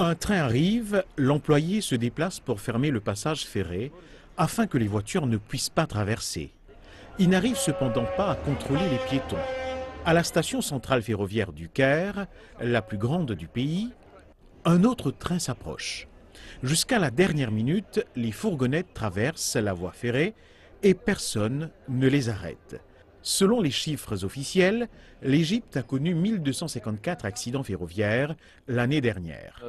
Un train arrive, l'employé se déplace pour fermer le passage ferré afin que les voitures ne puissent pas traverser. Il n'arrive cependant pas à contrôler les piétons. À la station centrale ferroviaire du Caire, la plus grande du pays, un autre train s'approche. Jusqu'à la dernière minute, les fourgonnettes traversent la voie ferrée et personne ne les arrête. Selon les chiffres officiels, l'Égypte a connu 1254 accidents ferroviaires l'année dernière.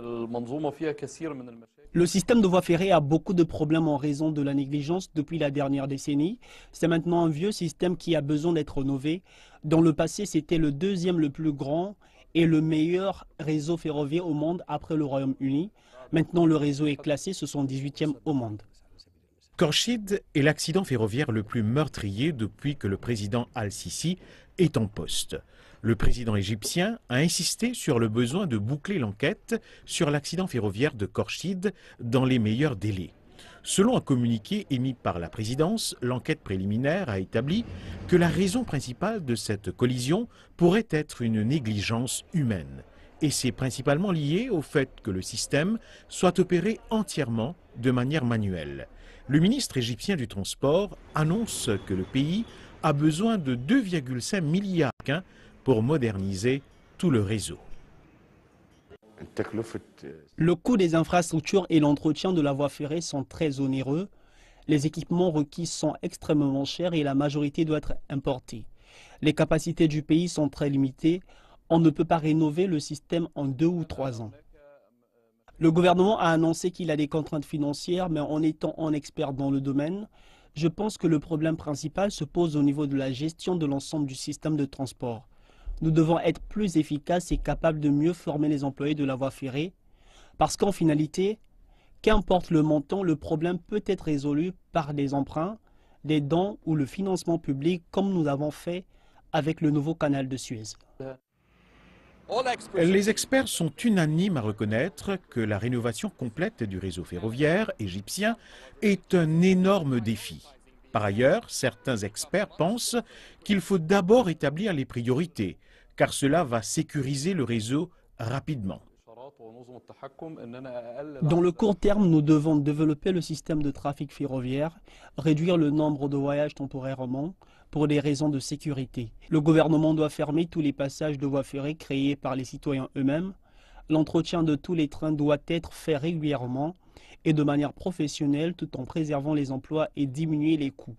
Le système de voie ferrée a beaucoup de problèmes en raison de la négligence depuis la dernière décennie. C'est maintenant un vieux système qui a besoin d'être rénové. Dans le passé, c'était le deuxième le plus grand et le meilleur réseau ferroviaire au monde après le Royaume-Uni. Maintenant, le réseau est classé 78e au monde. Khorshid est l'accident ferroviaire le plus meurtrier depuis que le président Al-Sisi est en poste. Le président égyptien a insisté sur le besoin de boucler l'enquête sur l'accident ferroviaire de Khorshid dans les meilleurs délais. Selon un communiqué émis par la présidence, l'enquête préliminaire a établi que la raison principale de cette collision pourrait être une négligence humaine. Et c'est principalement lié au fait que le système soit opéré entièrement de manière manuelle. Le ministre égyptien du Transport annonce que le pays a besoin de 2,5 milliards pour moderniser tout le réseau. Le coût des infrastructures et l'entretien de la voie ferrée sont très onéreux. Les équipements requis sont extrêmement chers et la majorité doit être importée. Les capacités du pays sont très limitées. On ne peut pas rénover le système en 2 ou 3 ans. Le gouvernement a annoncé qu'il a des contraintes financières, mais en étant un expert dans le domaine, je pense que le problème principal se pose au niveau de la gestion de l'ensemble du système de transport. Nous devons être plus efficaces et capables de mieux former les employés de la voie ferrée, parce qu'en finalité, qu'importe le montant, le problème peut être résolu par des emprunts, des dons ou le financement public, comme nous avons fait avec le nouveau canal de Suez. Les experts sont unanimes à reconnaître que la rénovation complète du réseau ferroviaire égyptien est un énorme défi. Par ailleurs, certains experts pensent qu'il faut d'abord établir les priorités, car cela va sécuriser le réseau rapidement. Dans le court terme, nous devons développer le système de trafic ferroviaire, réduire le nombre de voyages temporairement pour des raisons de sécurité. Le gouvernement doit fermer tous les passages de voies ferrées créés par les citoyens eux-mêmes. L'entretien de tous les trains doit être fait régulièrement et de manière professionnelle tout en préservant les emplois et diminuer les coûts.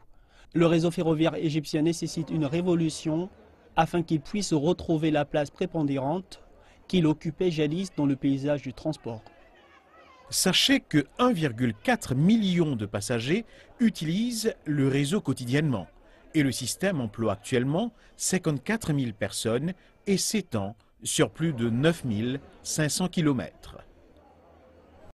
Le réseau ferroviaire égyptien nécessite une révolution afin qu'il puisse retrouver la place prépondérante qu'il occupait jadis dans le paysage du transport. Sachez que 1,4 million de passagers utilisent le réseau quotidiennement et le système emploie actuellement 54 000 personnes et s'étend sur plus de 9 500 km.